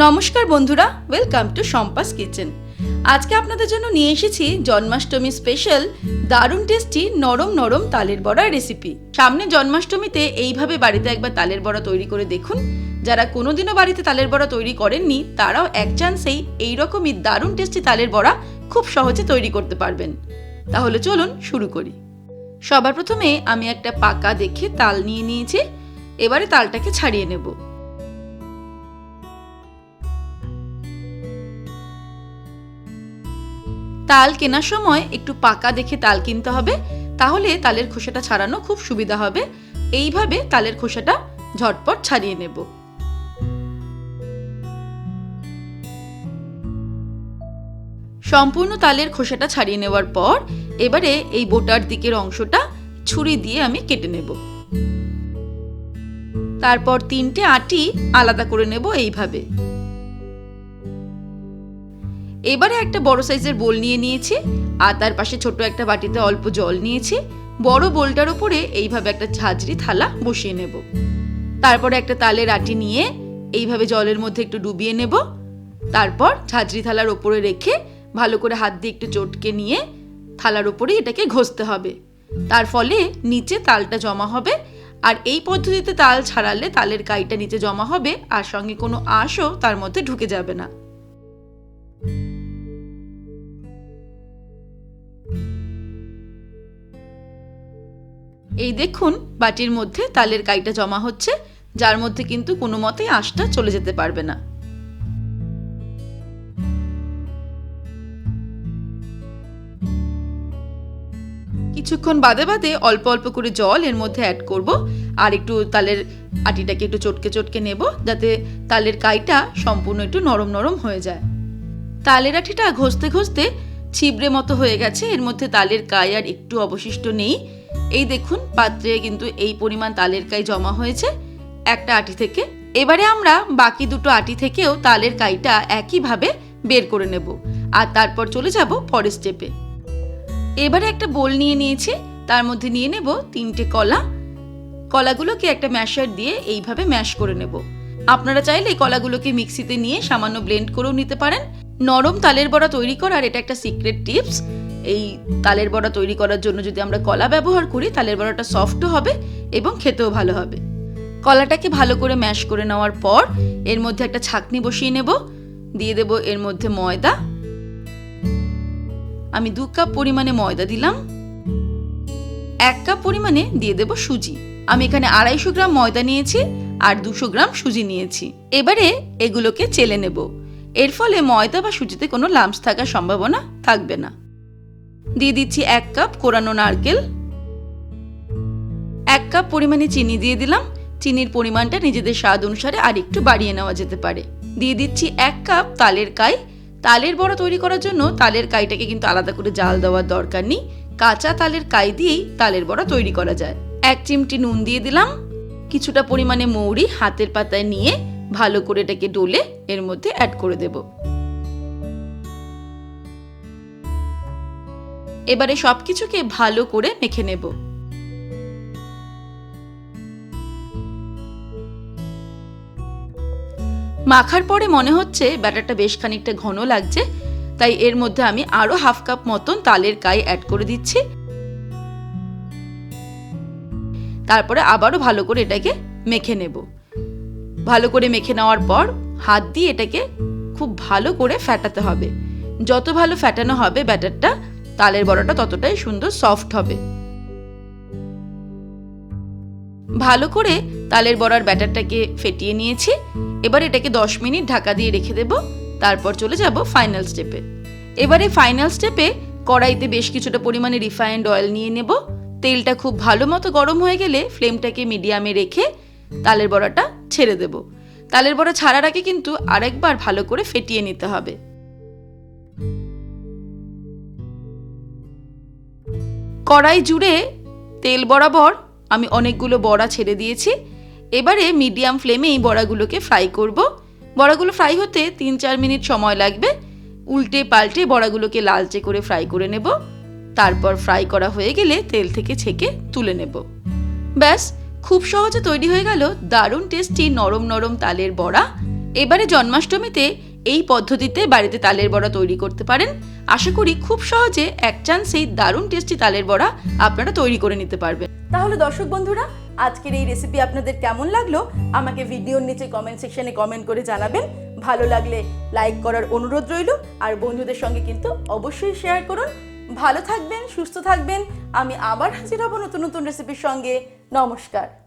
নমস্কার বন্ধুরা, welcome to Shampa's kitchen. আজকে আপনাদের জন্য নিয়ে এসেছি জন্মাষ্টমী স্পেশাল দারুণ টেস্টি নরম নরম তালের বড়া রেসিপি। সামনে জন্মাষ্টমীতে এইভাবে বাড়িতে একবার তালের বড়া তৈরি করে দেখুন। যারা কোনোদিনও বাড়িতে তালের বড়া তৈরি করেননি তারাও এক চান্সেই এইরকমই দারুণ টেস্টি তালের বড়া খুব সহজে তৈরি করতে পারবেন। তাহলে চলুন শুরু করি। সবার প্রথমে আমি একটা পাকা দেখে তাল নিয়ে নিয়েছি। এবারে তালটাকে ছাড়িয়ে নেব। তাল কেনার সময় একটু পাকা দেখে তাল কিনতে হবে, তাহলে তালের খোসাটা ছাড়ানো খুব সুবিধা হবে। এইভাবে তালের খোসাটা ঝটপট ছাড়িয়ে নেব। সম্পূর্ণ তালের খোসাটা ছাড়িয়ে নেওয়ার পর এবারে এই বোটার দিকের অংশটা ছুরি দিয়ে আমি কেটে নেব। তারপর তিনটে আটি আলাদা করে নেব এইভাবে। এবারে একটা বড় সাইজের বোল নিয়ে নিয়েছি আর তার পাশে ছোট একটা বাটিতে অল্প জল নিয়েছি। বড় বোলটার উপরে এইভাবে একটা ঝাঁঝরি থালা বসিয়ে নেব। তারপরে একটা তালের আটি নিয়ে এইভাবে জলের মধ্যে একটু ডুবিয়ে নেব। তারপর ঝাঁঝরি থালার ওপরে রেখে ভালো করে হাত দিয়ে একটু চটকে নিয়ে থালার ওপরে এটাকে ঘষতে হবে। তার ফলে নিচে তালটা জমা হবে। আর এই পদ্ধতিতে তাল ছাড়ালে তালের কাইটা নিচে জমা হবে আর সঙ্গে কোনো আঁশও তার মধ্যে ঢুকে যাবে না। এই দেখুন বাটির মধ্যে তালের কাইটা জমা হচ্ছে, যার মধ্যে কিন্তু কোনো মতেই আঁশটা চলে যেতে পারবে না। কিছুক্ষণ বাদে বাদে অল্প অল্প করে জল এর মধ্যে অ্যাড করব আর একটু তালের আটিটাকে একটু চটকে চটকে নেব, যাতে তালের কাইটা সম্পূর্ণ একটু নরম নরম হয়ে যায়। তালের আটিটা ঘষতে ঘষতে ছিবড়ে মতো হয়ে গেছে, এর মধ্যে তালের কাই আর একটু অবশিষ্ট নেই। এই দেখুন পাত্রে কিন্তু এই পরিমাণ তালের কাই জমা হয়েছে একটা আটি থেকে। এবারে আমরা বাকি দুটো আটি থেকেও তালের কাইটা একইভাবে বের করে নেব আর তারপর চলে যাব পরের স্টেপে। এবারে একটা বোল নিয়ে নিয়েছি, তার মধ্যে নিয়ে নেব তিনটে কলা। কলাগুলোকে একটা ম্যাশার দিয়ে এইভাবে ম্যাশ করে নেব। আপনারা চাইলে এই কলাগুলোকে মিক্সিতে নিয়ে সামান্য ব্লেন্ড করেও নিতে পারেন। নরম তালের বড়া তৈরি করার এটা একটা সিক্রেট টিপস। এই তালের বড়া তৈরি করার জন্য যদি আমরা কলা ব্যবহার করি তালের বড়াটা সফটও হবে এবং খেতেও ভালো হবে। কলাটাকে ভালো করে ম্যাশ করে নেওয়ার পর এর মধ্যে একটা ছাঁকনি বসিয়ে নেব। দিয়ে দেব এর মধ্যে ময়দা। আমি 2 কাপ পরিমাণে ময়দা দিলাম। 1 কাপ পরিমাণে দিয়ে দেব সুজি। আমি এখানে 250 গ্রাম ময়দা নিয়েছি আর 200 গ্রাম সুজি নিয়েছি। এবারে এগুলোকে চেলে নেব। এর ফলে ময়দা বা সুজিতে কোনো লাম্পস থাকার সম্ভাবনা থাকবে না। দিয়ে দিচ্ছি 1 কাপ কোরানো নারকেল। 1 কাপ পরিমাণে চিনি দিয়ে দিলাম। চিনির পরিমাণটা নিজেদের স্বাদ অনুসারে আর একটু বাড়িয়ে নেওয়া যেতে পারে। দিয়ে দিচ্ছি 1 কাপ তালের কাই। তালের বড়া তৈরি করার জন্য তালের কাইটাকে কিন্তু আলাদা করে জাল দেওয়ার দরকার নেই। কাঁচা তালের কাই দিয়েই তালের বড়া তৈরি করা যায়। 1 চিমটি নুন দিয়ে দিলাম। কিছুটা পরিমাণে মৌরি হাতের পাতায় নিয়ে ভালো করে এটাকে ডলে এর মধ্যে অ্যাড করে দেব। এবারে সবকিছুকে ভালো করে মেখে নেব। মাখার পরে মনে হচ্ছে ব্যাটারটা বেশ খানিকটা ঘন লাগছে, তাই এর মধ্যে আমি আরো 1/2 কাপ মতন তালের কাই অ্যাড করে দিচ্ছি। তারপরে আবারও ভালো করে এটাকে মেখে নেব। ভালো করে মেখে নেওয়ার পর হাত দিয়ে এটাকে খুব ভালো করে ফেটাতে হবে। যত ভালো ফেটানো হবে ব্যাটারটা, তালের বড়াটা ততটাই সুন্দর সফট হবে। ভালো করে তালের বড়ার ব্যাটারটাকে ফেটিয়ে নিয়েছি। এবার এটাকে 10 মিনিট ঢাকা দিয়ে রেখে দেব। তারপর চলে যাব ফাইনাল স্টেপে। এবারে ফাইনাল স্টেপে কড়াইতে বেশ কিছুটা পরিমাণে রিফাইন্ড অয়েল নিয়ে নেব। তেলটা খুব ভালো মতো গরম হয়ে গেলে ফ্লেমটাকে মিডিয়ামে রেখে তালের বড়াটা ছেড়ে দেব। তালের বড়া ছাড়ার আগে কিন্তু আরেকবার ভালো করে ফেটিয়ে নিতে হবে। কড়াই জুড়ে তেল বরাবর আমি অনেকগুলো বড়া ছেড়ে দিয়েছি। এবারে মিডিয়াম ফ্লেমে এই বড়াগুলোকে ফ্রাই করব। বড়াগুলো ফ্রাই হতে 3-4 মিনিট সময় লাগবে। উল্টে পাল্টে বড়াগুলোকে লালচে করে ফ্রাই করে নেব। তারপর ফ্রাই করা হয়ে গেলে তেল থেকে ছেঁকে তুলে নেব। ব্যাস, খুব সহজে তৈরি হয়ে গেল দারুণ টেস্টি নরম নরম তালের বড়া। এবারে জন্মাষ্টমীতে এই পদ্ধতিতে বাড়িতে তালের বড়া তৈরি করতে পারেন। আশা করি খুব সহজে এক চান্সেই দারুণ টেস্টি তালের বড়া আপনারা তৈরি করে নিতে পারবেন। তাহলে দর্শক বন্ধুরা, আজকের এই রেসিপি আপনাদের কেমন লাগলো আমাকে ভিডিওর নিচে কমেন্ট সেকশনে কমেন্ট করে জানাবেন। ভালো লাগলে লাইক করার অনুরোধ রইল, আর বন্ধুদের সঙ্গে কিন্তু অবশ্যই শেয়ার করুন। ভালো থাকবেন, সুস্থ থাকবেন। আমি আবার হাজির হব নতুন নতুন রেসিপির সঙ্গে। নমস্কার।